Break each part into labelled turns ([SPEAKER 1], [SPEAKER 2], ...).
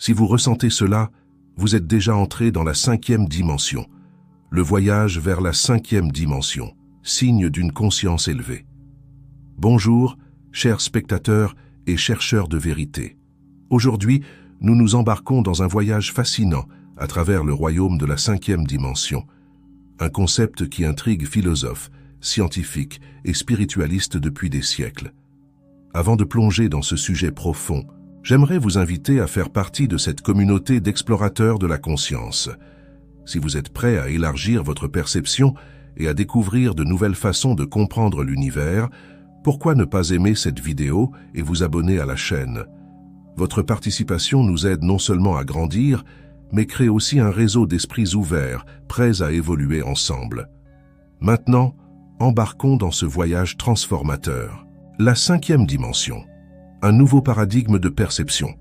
[SPEAKER 1] Si vous ressentez cela, vous êtes déjà entré dans la 5e dimension, le voyage vers la 5e dimension, signe d'une conscience élevée. Bonjour, chers spectateurs et chercheurs de vérité. Aujourd'hui, nous nous embarquons dans un voyage fascinant à travers le royaume de la 5e dimension, un concept qui intrigue philosophes, scientifiques et spiritualistes depuis des siècles. Avant de plonger dans ce sujet profond, j'aimerais vous inviter à faire partie de cette communauté d'explorateurs de la conscience. Si vous êtes prêt à élargir votre perception et à découvrir de nouvelles façons de comprendre l'univers, pourquoi ne pas aimer cette vidéo et vous abonner à la chaîne? Votre participation nous aide non seulement à grandir, mais crée aussi un réseau d'esprits ouverts, prêts à évoluer ensemble. Maintenant, embarquons dans ce voyage transformateur. La 5e dimension, un nouveau paradigme de perception.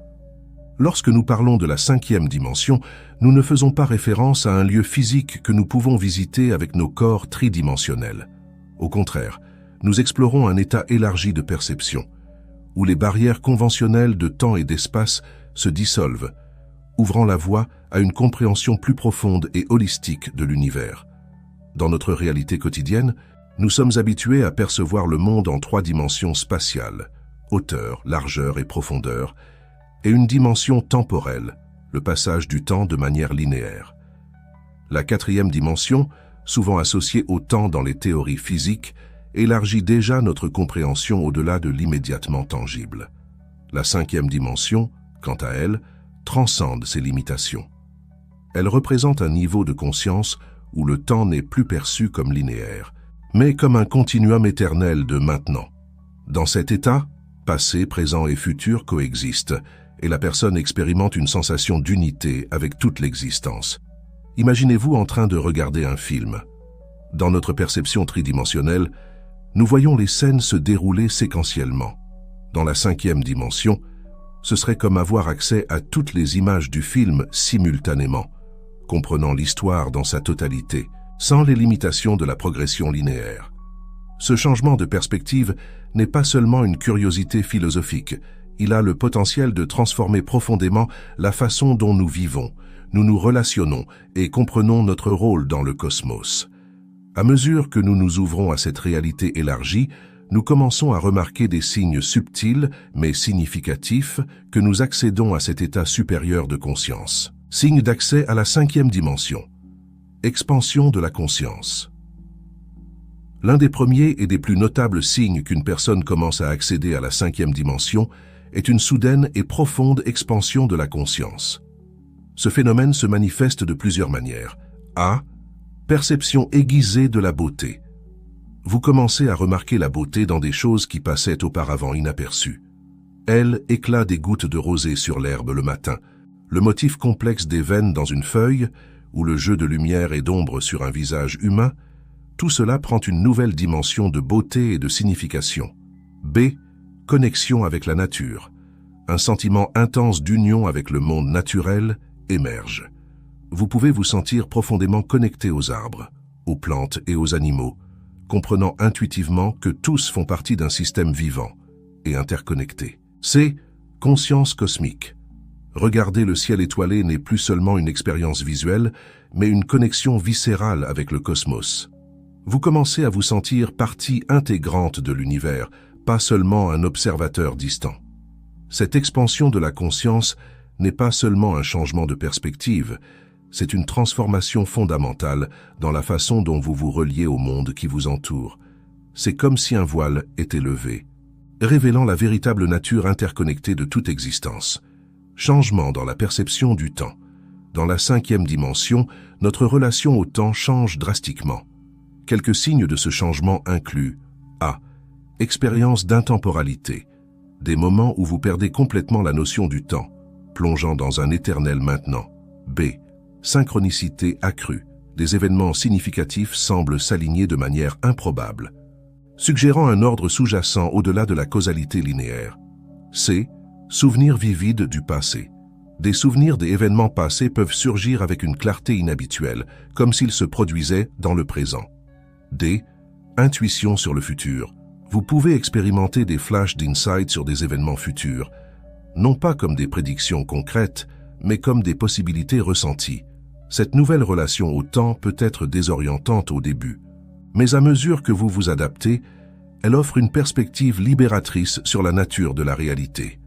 [SPEAKER 1] Lorsque nous parlons de la 5e dimension, nous ne faisons pas référence à un lieu physique que nous pouvons visiter avec nos corps tridimensionnels. Au contraire, nous explorons un état élargi de perception, où les barrières conventionnelles de temps et d'espace se dissolvent, ouvrant la voie à une compréhension plus profonde et holistique de l'univers. Dans notre réalité quotidienne, nous sommes habitués à percevoir le monde en 3 dimensions spatiales, hauteur, largeur et profondeur, et une dimension temporelle, le passage du temps de manière linéaire. La 4e dimension, souvent associée au temps dans les théories physiques, élargit déjà notre compréhension au-delà de l'immédiatement tangible. La 5e dimension, quant à elle, transcende ces limitations. Elle représente un niveau de conscience où le temps n'est plus perçu comme linéaire, mais comme un continuum éternel de maintenant. Dans cet état, passé, présent et futur coexistent, et la personne expérimente une sensation d'unité avec toute l'existence. Imaginez-vous en train de regarder un film. Dans notre perception tridimensionnelle, nous voyons les scènes se dérouler séquentiellement. Dans la 5e dimension, ce serait comme avoir accès à toutes les images du film simultanément, comprenant l'histoire dans sa totalité, sans les limitations de la progression linéaire. Ce changement de perspective n'est pas seulement une curiosité philosophique, il a le potentiel de transformer profondément la façon dont nous vivons, nous nous relationnons et comprenons notre rôle dans le cosmos. À mesure que nous nous ouvrons à cette réalité élargie, nous commençons à remarquer des signes subtils mais significatifs que nous accédons à cet état supérieur de conscience. Signe d'accès à la 5e dimension. Expansion de la conscience. L'un des premiers et des plus notables signes qu'une personne commence à accéder à la 5e dimension est une soudaine et profonde expansion de la conscience. Ce phénomène se manifeste de plusieurs manières. A. Perception aiguisée de la beauté. Vous commencez à remarquer la beauté dans des choses qui passaient auparavant inaperçues. L. Éclat des gouttes de rosée sur l'herbe le matin, le motif complexe des veines dans une feuille, ou le jeu de lumière et d'ombre sur un visage humain, tout cela prend une nouvelle dimension de beauté et de signification. B. Connexion avec la nature. Un sentiment intense d'union avec le monde naturel émerge. Vous pouvez vous sentir profondément connecté aux arbres, aux plantes et aux animaux, comprenant intuitivement que tous font partie d'un système vivant et interconnecté. C. Conscience cosmique. Regarder le ciel étoilé n'est plus seulement une expérience visuelle, mais une connexion viscérale avec le cosmos. Vous commencez à vous sentir partie intégrante de l'univers, pas seulement un observateur distant. Cette expansion de la conscience n'est pas seulement un changement de perspective, c'est une transformation fondamentale dans la façon dont vous vous reliez au monde qui vous entoure. C'est comme si un voile était levé, révélant la véritable nature interconnectée de toute existence. Changement dans la perception du temps. Dans la 5e dimension, notre relation au temps change drastiquement. Quelques signes de ce changement incluent A. Expérience d'intemporalité. Des moments où vous perdez complètement la notion du temps, plongeant dans un éternel maintenant. B. Synchronicité accrue. Des événements significatifs semblent s'aligner de manière improbable, suggérant un ordre sous-jacent au-delà de la causalité linéaire. C. Souvenirs vivides du passé. Des souvenirs des événements passés peuvent surgir avec une clarté inhabituelle, comme s'ils se produisaient dans le présent. D. Intuition sur le futur. Vous pouvez expérimenter des flashs d'insight sur des événements futurs, non pas comme des prédictions concrètes, mais comme des possibilités ressenties. Cette nouvelle relation au temps peut être désorientante au début, mais à mesure que vous vous adaptez, elle offre une perspective libératrice sur la nature de la réalité.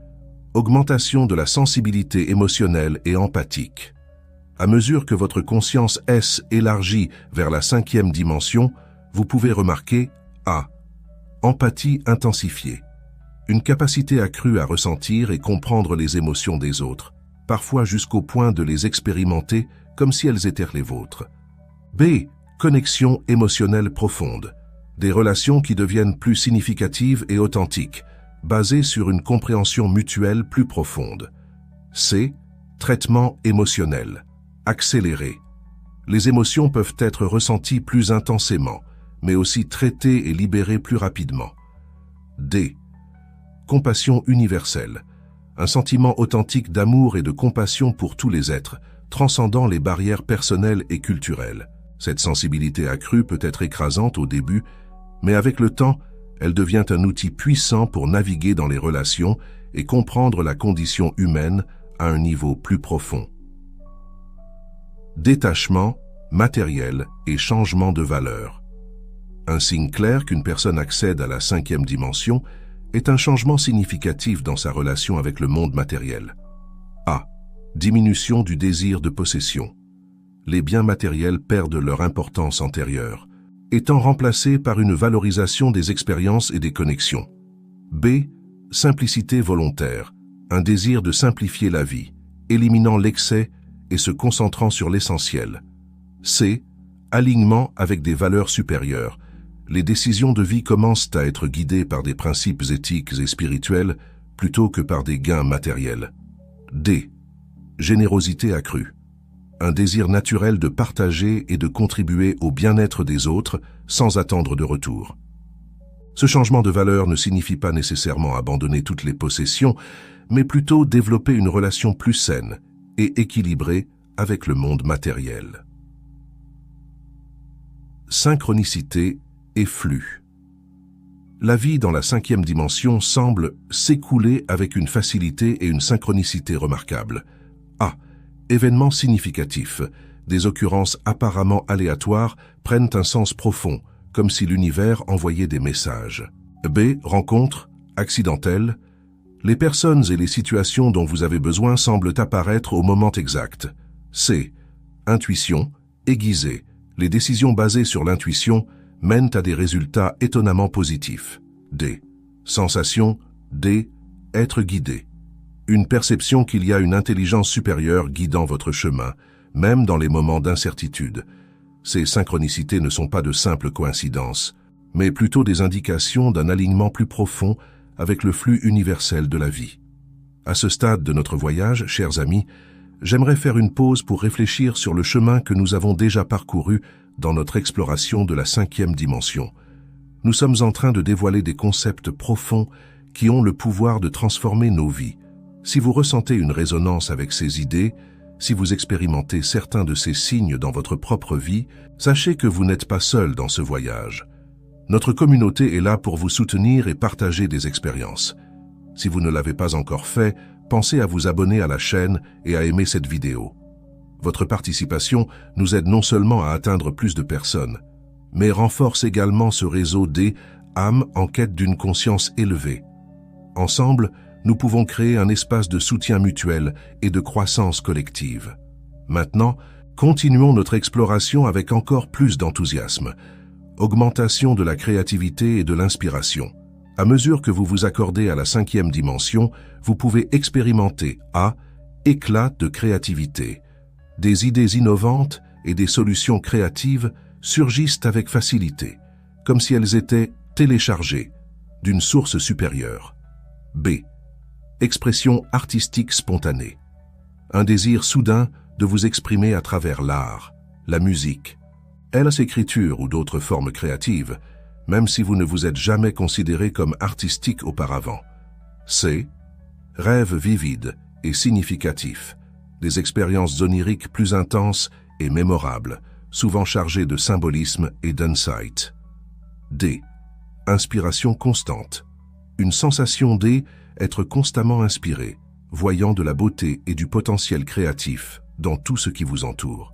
[SPEAKER 1] Augmentation de la sensibilité émotionnelle et empathique. À mesure que votre conscience s'élargit vers la 5e dimension, vous pouvez remarquer A. Empathie intensifiée. Une capacité accrue à ressentir et comprendre les émotions des autres, parfois jusqu'au point de les expérimenter comme si elles étaient les vôtres. B. Connexion émotionnelle profonde. Des relations qui deviennent plus significatives et authentiques, basées sur une compréhension mutuelle plus profonde. C. Traitement émotionnel. Accéléré. Les émotions peuvent être ressenties plus intensément, mais aussi traitées et libérées plus rapidement. D. Compassion universelle. Un sentiment authentique d'amour et de compassion pour tous les êtres, transcendant les barrières personnelles et culturelles. Cette sensibilité accrue peut être écrasante au début, mais avec le temps, elle devient un outil puissant pour naviguer dans les relations et comprendre la condition humaine à un niveau plus profond. Détachement, matériel et changement de valeur. Un signe clair qu'une personne accède à la 5e dimension est un changement significatif dans sa relation avec le monde matériel. A. Diminution du désir de possession. Les biens matériels perdent leur importance antérieure, étant remplacés par une valorisation des expériences et des connexions. B. Simplicité volontaire. Un désir de simplifier la vie, éliminant l'excès et se concentrant sur l'essentiel. C. Alignement avec des valeurs supérieures. Les décisions de vie commencent à être guidées par des principes éthiques et spirituels plutôt que par des gains matériels. D. Générosité accrue. Un désir naturel de partager et de contribuer au bien-être des autres sans attendre de retour. Ce changement de valeur ne signifie pas nécessairement abandonner toutes les possessions, mais plutôt développer une relation plus saine et équilibrée avec le monde matériel. Synchronicité et flux. La vie dans la 5e dimension semble s'écouler avec une facilité et une synchronicité remarquables. A. Événements significatifs. Des occurrences apparemment aléatoires prennent un sens profond, comme si l'univers envoyait des messages. B. Rencontres accidentelles. Les personnes et les situations dont vous avez besoin semblent apparaître au moment exact. C. Intuition aiguisée. Les décisions basées sur l'intuition mènent à des résultats étonnamment positifs. D. Sensation. D. Être guidé. Une perception qu'il y a une intelligence supérieure guidant votre chemin, même dans les moments d'incertitude. Ces synchronicités ne sont pas de simples coïncidences, mais plutôt des indications d'un alignement plus profond avec le flux universel de la vie. À ce stade de notre voyage, chers amis, j'aimerais faire une pause pour réfléchir sur le chemin que nous avons déjà parcouru dans notre exploration de la 5e dimension. Nous sommes en train de dévoiler des concepts profonds qui ont le pouvoir de transformer nos vies. Si vous ressentez une résonance avec ces idées, si vous expérimentez certains de ces signes dans votre propre vie, sachez que vous n'êtes pas seul dans ce voyage. Notre communauté est là pour vous soutenir et partager des expériences. Si vous ne l'avez pas encore fait, pensez à vous abonner à la chaîne et à aimer cette vidéo. Votre participation nous aide non seulement à atteindre plus de personnes, mais renforce également ce réseau des âmes en quête d'une conscience élevée. Ensemble, nous pouvons créer un espace de soutien mutuel et de croissance collective. Maintenant, continuons notre exploration avec encore plus d'enthousiasme. Augmentation de la créativité et de l'inspiration. À mesure que vous vous accordez à la 5e dimension, vous pouvez expérimenter A. Éclat de créativité. Des idées innovantes et des solutions créatives surgissent avec facilité, comme si elles étaient téléchargées d'une source supérieure. B. Expression artistique spontanée. Un désir soudain de vous exprimer à travers l'art, la musique, l'écriture ou d'autres formes créatives, même si vous ne vous êtes jamais considéré comme artistique auparavant. C. Rêves vivides et significatifs. Des expériences oniriques plus intenses et mémorables, souvent chargées de symbolisme et d'insight. D. Inspiration constante. Une sensation d'être constamment inspiré, voyant de la beauté et du potentiel créatif dans tout ce qui vous entoure.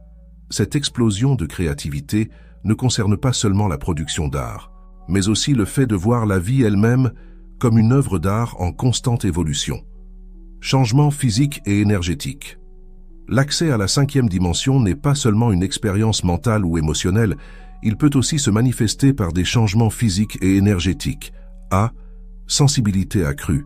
[SPEAKER 1] Cette explosion de créativité ne concerne pas seulement la production d'art, mais aussi le fait de voir la vie elle-même comme une œuvre d'art en constante évolution. Changement physique et énergétique. L'accès à la 5e dimension n'est pas seulement une expérience mentale ou émotionnelle, il peut aussi se manifester par des changements physiques et énergétiques. A. Sensibilité accrue.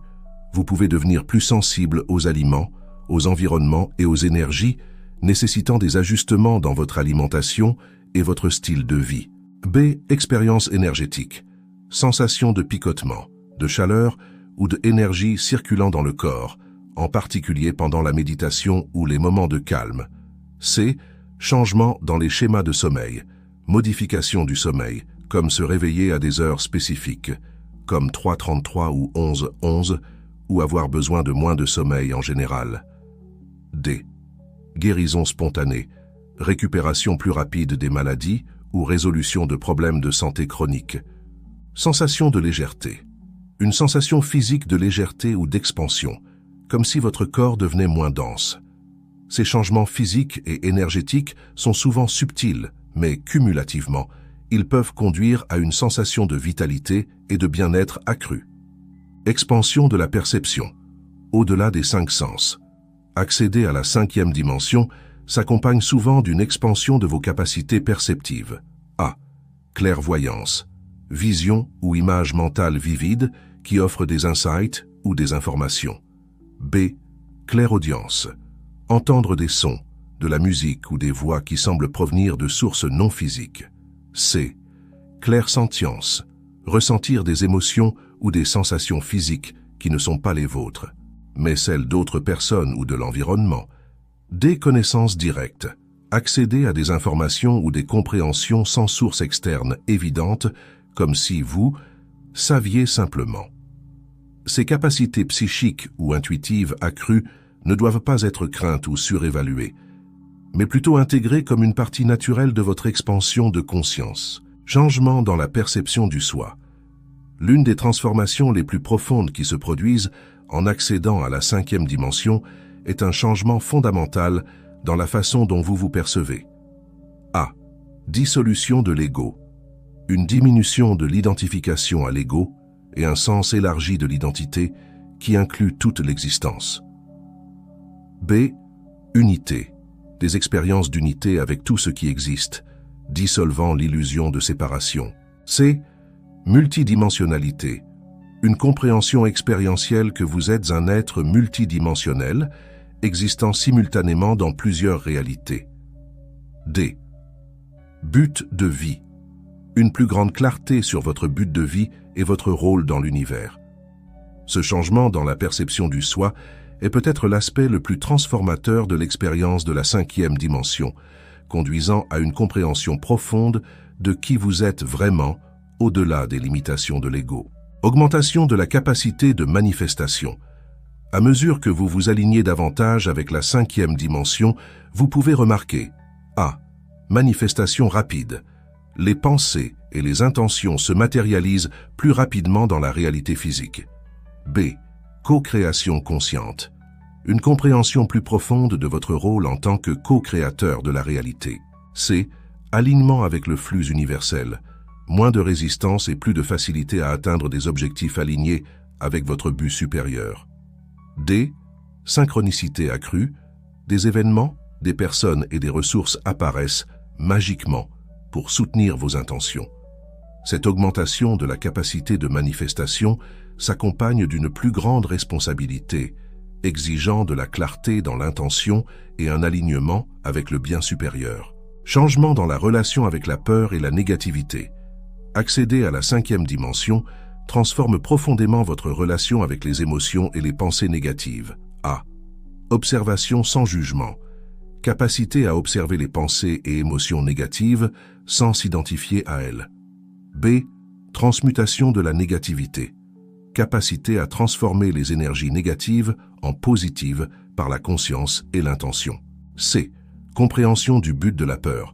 [SPEAKER 1] Vous pouvez devenir plus sensible aux aliments, aux environnements et aux énergies, nécessitant des ajustements dans votre alimentation et votre style de vie. B. Expérience énergétique. Sensation de picotement, de chaleur ou d'énergie circulant dans le corps, en particulier pendant la méditation ou les moments de calme. C. Changement dans les schémas de sommeil. Modification du sommeil, comme se réveiller à des heures spécifiques, comme 3:33 ou 11:11, ou avoir besoin de moins de sommeil en général. D. Guérison spontanée, récupération plus rapide des maladies ou résolution de problèmes de santé chroniques. Sensation de légèreté. Une sensation physique de légèreté ou d'expansion, comme si votre corps devenait moins dense. Ces changements physiques et énergétiques sont souvent subtils, mais cumulativement, ils peuvent conduire à une sensation de vitalité et de bien-être accrue. Expansion de la perception, au-delà des 5 sens. Accéder à la 5e dimension s'accompagne souvent d'une expansion de vos capacités perceptives. A. Clairvoyance, vision ou image mentale vivide qui offre des insights ou des informations. B. Clairaudience, entendre des sons, de la musique ou des voix qui semblent provenir de sources non physiques. C. Clairsentience, ressentir des émotions ou des sensations physiques qui ne sont pas les vôtres, mais celles d'autres personnes ou de l'environnement. D. Connaissance directe, accéder à des informations ou des compréhensions sans source externe évidente, comme si vous saviez simplement. Ces capacités psychiques ou intuitives accrues ne doivent pas être craintes ou surévaluées, mais plutôt intégrées comme une partie naturelle de votre expansion de conscience. Changement dans la perception du soi. L'une des transformations les plus profondes qui se produisent en accédant à la 5e dimension est un changement fondamental dans la façon dont vous vous percevez. A. Dissolution de l'ego. Une diminution de l'identification à l'ego et un sens élargi de l'identité qui inclut toute l'existence. B. Unité. Des expériences d'unité avec tout ce qui existe, dissolvant l'illusion de séparation. C. Multidimensionnalité. Une compréhension expérientielle que vous êtes un être multidimensionnel, existant simultanément dans plusieurs réalités. D. But de vie. Une plus grande clarté sur votre but de vie et votre rôle dans l'univers. Ce changement dans la perception du soi est peut-être l'aspect le plus transformateur de l'expérience de la 5e dimension, conduisant à une compréhension profonde de qui vous êtes vraiment au-delà des limitations de l'ego. Augmentation de la capacité de manifestation. À mesure que vous vous alignez davantage avec la 5e dimension, vous pouvez remarquer A. Manifestation rapide. Les pensées et les intentions se matérialisent plus rapidement dans la réalité physique. B. Co-création consciente. Une compréhension plus profonde de votre rôle en tant que co-créateur de la réalité. C. Alignement avec le flux universel. Moins de résistance et plus de facilité à atteindre des objectifs alignés avec votre but supérieur. D. Synchronicité accrue. Des événements, des personnes et des ressources apparaissent magiquement pour soutenir vos intentions. Cette augmentation de la capacité de manifestation s'accompagne d'une plus grande responsabilité, exigeant de la clarté dans l'intention et un alignement avec le bien supérieur. Changement dans la relation avec la peur et la négativité. Accéder à la 5e dimension transforme profondément votre relation avec les émotions et les pensées négatives. A. Observation sans jugement. Capacité à observer les pensées et émotions négatives sans s'identifier à elles. B. Transmutation de la négativité. Capacité à transformer les énergies négatives en positives par la conscience et l'intention. C. Compréhension du but de la peur.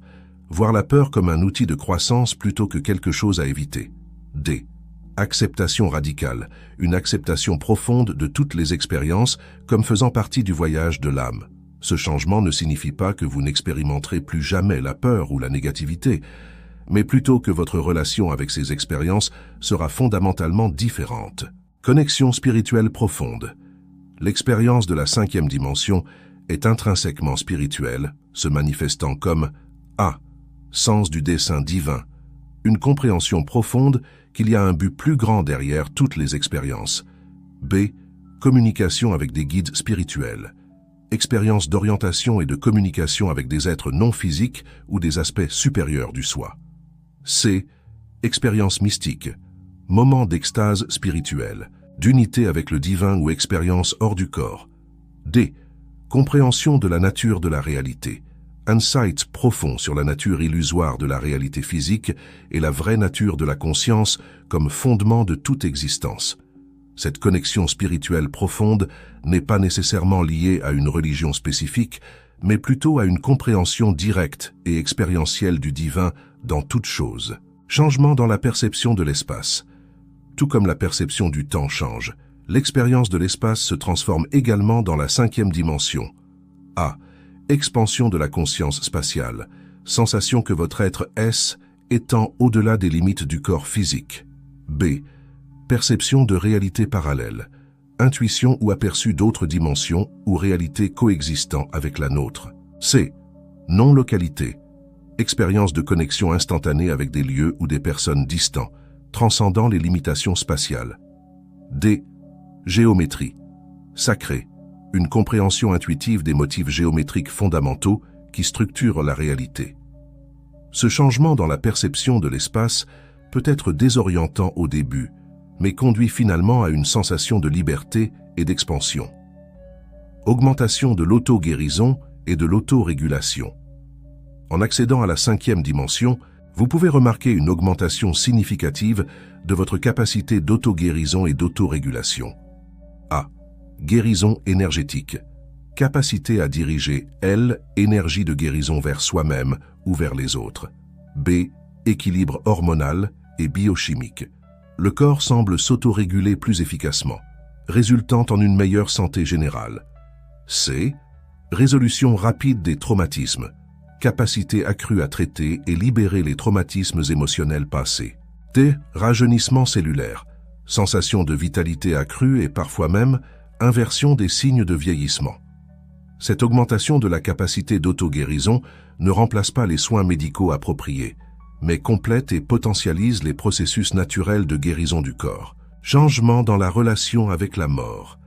[SPEAKER 1] Voir la peur comme un outil de croissance plutôt que quelque chose à éviter. D. Acceptation radicale, une acceptation profonde de toutes les expériences comme faisant partie du voyage de l'âme. Ce changement ne signifie pas que vous n'expérimenterez plus jamais la peur ou la négativité, mais plutôt que votre relation avec ces expériences sera fondamentalement différente. Connexion spirituelle profonde. L'expérience de la 5e dimension est intrinsèquement spirituelle, se manifestant comme A. Sens du dessein divin, une compréhension profonde qu'il y a un but plus grand derrière toutes les expériences. B. Communication avec des guides spirituels, expérience d'orientation et de communication avec des êtres non physiques ou des aspects supérieurs du soi. C. Expérience mystique, moment d'extase spirituelle, d'unité avec le divin ou expérience hors du corps. D. Compréhension de la nature de la réalité, insight profond sur la nature illusoire de la réalité physique et la vraie nature de la conscience comme fondement de toute existence. Cette connexion spirituelle profonde n'est pas nécessairement liée à une religion spécifique, mais plutôt à une compréhension directe et expérientielle du divin dans toute chose. Changement dans la perception de l'espace. Tout comme la perception du temps change, l'expérience de l'espace se transforme également dans la 5e dimension. A. Expansion de la conscience spatiale, sensation que votre être est étend au-delà des limites du corps physique. B. Perception de réalité parallèle, intuition ou aperçu d'autres dimensions ou réalités coexistant avec la nôtre. C. Non-localité, expérience de connexion instantanée avec des lieux ou des personnes distants, transcendant les limitations spatiales. D. Géométrie, sacré, une compréhension intuitive des motifs géométriques fondamentaux qui structurent la réalité. Ce changement dans la perception de l'espace peut être désorientant au début, mais conduit finalement à une sensation de liberté et d'expansion. Augmentation de l'auto-guérison et de l'auto-régulation. En accédant à la 5e dimension, vous pouvez remarquer une augmentation significative de votre capacité d'auto-guérison et d'auto-régulation. A. Guérison énergétique. Capacité à diriger, énergie de guérison vers soi-même ou vers les autres. B. Équilibre hormonal et biochimique. Le corps semble s'autoréguler plus efficacement, résultant en une meilleure santé générale. C. Résolution rapide des traumatismes. Capacité accrue à traiter et libérer les traumatismes émotionnels passés. D. Rajeunissement cellulaire. Sensation de vitalité accrue et parfois même inversion des signes de vieillissement. Cette augmentation de la capacité d'auto-guérison ne remplace pas les soins médicaux appropriés, mais complète et potentialise les processus naturels de guérison du corps. Changement dans la relation avec la mort.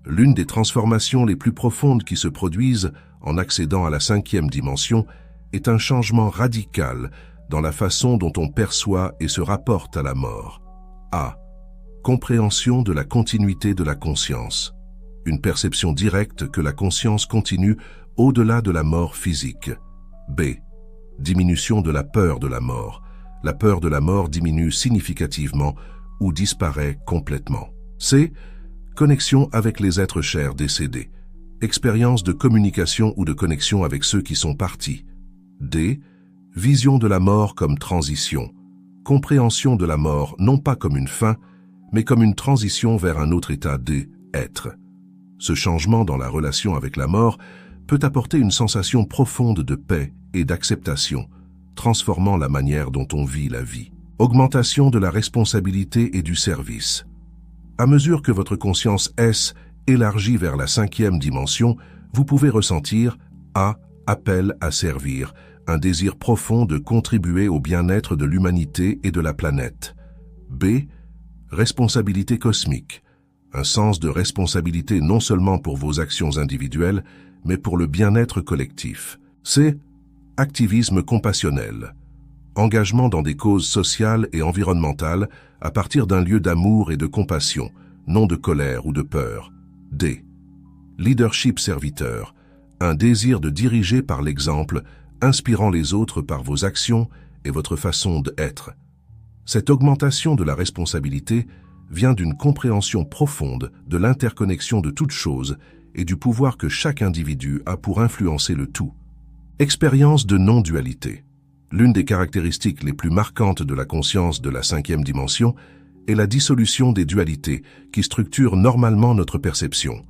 [SPEAKER 1] L'une des transformations les plus profondes qui se produisent en accédant à la 5e dimension est un changement radical dans la façon dont on perçoit et se rapporte à la mort. A. Compréhension de la continuité de la conscience. Une perception directe que la conscience continue au-delà de la mort physique. B. Diminution de la peur de la mort. La peur de la mort diminue significativement ou disparaît complètement. C. Connexion avec les êtres chers décédés. Expérience de communication ou de connexion avec ceux qui sont partis. D. Vision de la mort comme transition. Compréhension de la mort non pas comme une fin, mais comme une transition vers un autre état d'être. Ce changement dans la relation avec la mort peut apporter une sensation profonde de paix et d'acceptation, transformant la manière dont on vit la vie. Augmentation de la responsabilité et du service. À mesure que votre conscience est élargie vers la 5e dimension, vous pouvez ressentir A. Appel à servir, un désir profond de contribuer au bien-être de l'humanité et de la planète. B. Responsabilité cosmique, un sens de responsabilité non seulement pour vos actions individuelles, mais pour le bien-être collectif. C. Activisme compassionnel, engagement dans des causes sociales et environnementales à partir d'un lieu d'amour et de compassion, non de colère ou de peur. D. Leadership serviteur, un désir de diriger par l'exemple, inspirant les autres par vos actions et votre façon d'être. Cette augmentation de la responsabilité vient d'une compréhension profonde de l'interconnexion de toutes choses et du pouvoir que chaque individu a pour influencer le tout. Expérience de non-dualité. L'une des caractéristiques les plus marquantes de la conscience de la 5e dimension est la dissolution des dualités qui structurent normalement notre perception.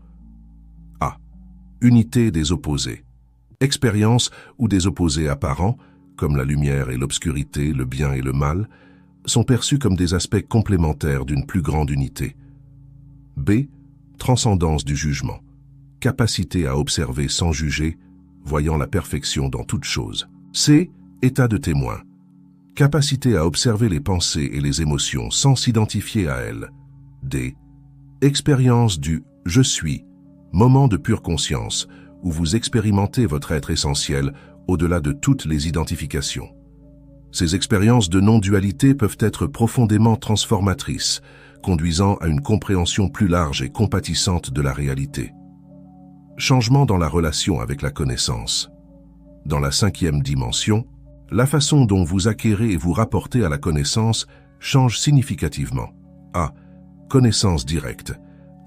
[SPEAKER 1] A. Unité des opposés. Expérience où des opposés apparents, comme la lumière et l'obscurité, le bien et le mal, sont perçus comme des aspects complémentaires d'une plus grande unité. B. Transcendance du jugement. Capacité à observer sans juger, voyant la perfection dans toute chose. C. État de témoin. Capacité à observer les pensées et les émotions sans s'identifier à elles. D. Expérience du « je suis », moment de pure conscience, où vous expérimentez votre être essentiel au-delà de toutes les identifications. Ces expériences de non-dualité peuvent être profondément transformatrices, conduisant à une compréhension plus large et compatissante de la réalité. Changement dans la relation avec la connaissance. Dans la 5e dimension, la façon dont vous acquérez et vous rapportez à la connaissance change significativement. A. Connaissance directe.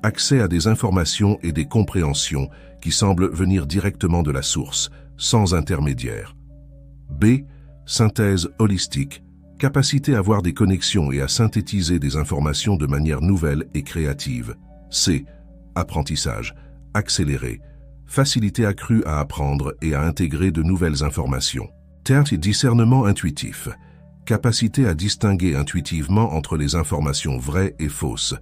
[SPEAKER 1] Accès à des informations et des compréhensions qui semblent venir directement de la source, sans intermédiaire. B. Synthèse holistique. Capacité à voir des connexions et à synthétiser des informations de manière nouvelle et créative. C. Apprentissage. Accéléré. Facilité accrue à apprendre et à intégrer de nouvelles informations. Discernement intuitif. Capacité à distinguer intuitivement entre les informations vraies et fausses.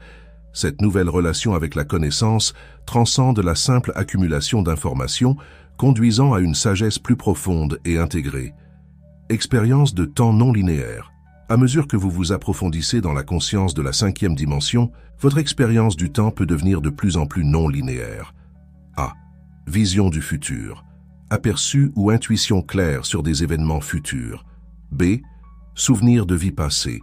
[SPEAKER 1] Cette nouvelle relation avec la connaissance transcende la simple accumulation d'informations, conduisant à une sagesse plus profonde et intégrée. Expérience de temps non linéaire. À mesure que vous vous approfondissez dans la conscience de la 5e dimension, votre expérience du temps peut devenir de plus en plus non linéaire. A. Vision du futur. Aperçu ou intuition claire sur des événements futurs. B. Souvenir de vie passée.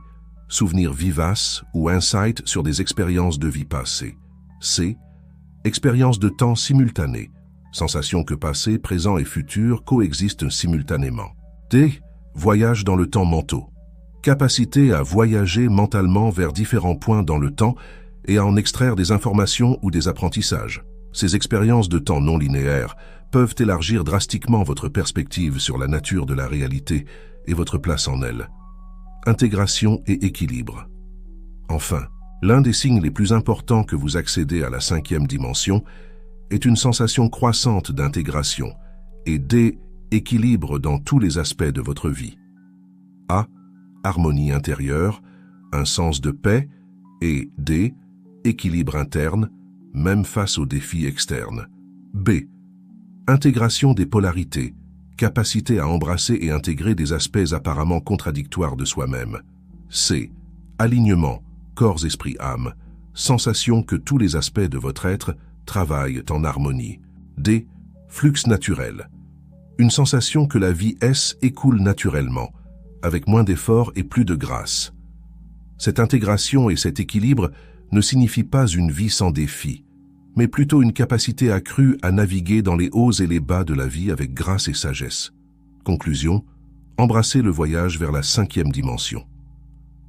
[SPEAKER 1] Souvenir vivace ou insight sur des expériences de vie passée. C. Expérience de temps simultanée. Sensation que passé, présent et futur coexistent simultanément. D. Voyage dans le temps mentaux. Capacité à voyager mentalement vers différents points dans le temps et à en extraire des informations ou des apprentissages. Ces expériences de temps non linéaires peuvent élargir drastiquement votre perspective sur la nature de la réalité et votre place en elle. Intégration et équilibre. Enfin, l'un des signes les plus importants que vous accédez à la 5e dimension est une sensation croissante d'intégration et d'équilibre dans tous les aspects de votre vie. A. Harmonie intérieure, un sens de paix et D. Équilibre interne, même face aux défis externes. B. Intégration des polarités, capacité à embrasser et intégrer des aspects apparemment contradictoires de soi-même. C. Alignement, corps, esprit, âme, sensation que tous les aspects de votre être travaillent en harmonie. D. Flux naturel, une sensation que la vie écoule naturellement, avec moins d'efforts et plus de grâce. Cette intégration et cet équilibre ne signifient pas une vie sans défis, mais plutôt une capacité accrue à naviguer dans les hauts et les bas de la vie avec grâce et sagesse. Conclusion, embrassez le voyage vers la 5e dimension.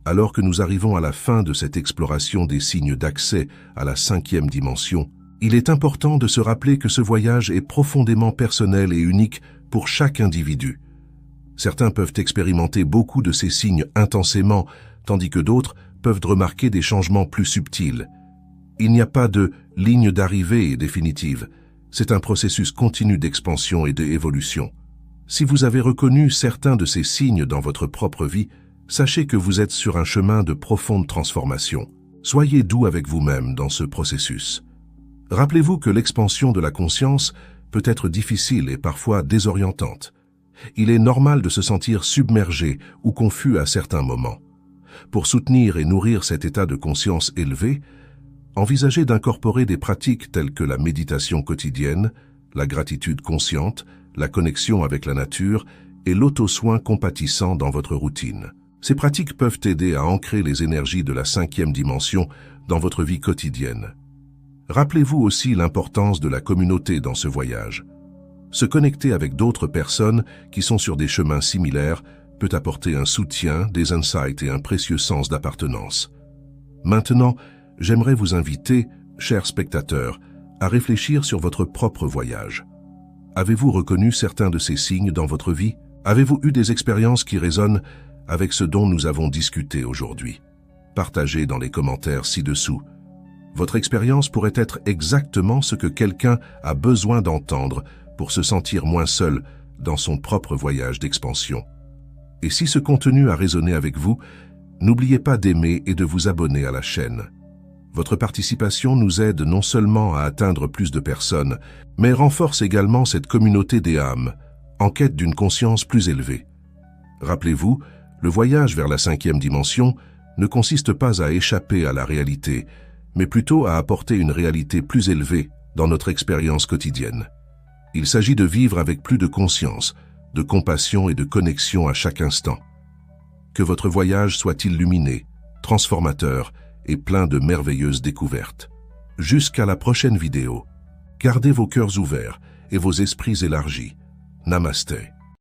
[SPEAKER 1] Alors que nous arrivons à la fin de cette exploration des signes d'accès à la 5e dimension, il est important de se rappeler que ce voyage est profondément personnel et unique pour chaque individu. Certains peuvent expérimenter beaucoup de ces signes intensément, tandis que d'autres peuvent remarquer des changements plus subtils. Il n'y a pas de ligne d'arrivée définitive. C'est un processus continu d'expansion et d'évolution. Si vous avez reconnu certains de ces signes dans votre propre vie, sachez que vous êtes sur un chemin de profonde transformation. Soyez doux avec vous-même dans ce processus. Rappelez-vous que l'expansion de la conscience peut être difficile et parfois désorientante. Il est normal de se sentir submergé ou confus à certains moments. Pour soutenir et nourrir cet état de conscience élevé, envisagez d'incorporer des pratiques telles que la méditation quotidienne, la gratitude consciente, la connexion avec la nature et l'auto-soin compatissant dans votre routine. Ces pratiques peuvent aider à ancrer les énergies de la 5e dimension dans votre vie quotidienne. Rappelez-vous aussi l'importance de la communauté dans ce voyage. Se connecter avec d'autres personnes qui sont sur des chemins similaires peut apporter un soutien, des insights et un précieux sens d'appartenance. Maintenant, j'aimerais vous inviter, chers spectateurs, à réfléchir sur votre propre voyage. Avez-vous reconnu certains de ces signes dans votre vie? Avez-vous eu des expériences qui résonnent avec ce dont nous avons discuté aujourd'hui? partagez dans les commentaires ci-dessous. Votre expérience pourrait être exactement ce que quelqu'un a besoin d'entendre pour se sentir moins seul dans son propre voyage d'expansion. Et si ce contenu a résonné avec vous, n'oubliez pas d'aimer et de vous abonner à la chaîne. Votre participation nous aide non seulement à atteindre plus de personnes, mais renforce également cette communauté des âmes, en quête d'une conscience plus élevée. Rappelez-vous, le voyage vers la 5e dimension ne consiste pas à échapper à la réalité, mais plutôt à apporter une réalité plus élevée dans notre expérience quotidienne. Il s'agit de vivre avec plus de conscience, de compassion et de connexion à chaque instant. Que votre voyage soit illuminé, transformateur et plein de merveilleuses découvertes. Jusqu'à la prochaine vidéo. Gardez vos cœurs ouverts et vos esprits élargis. Namasté.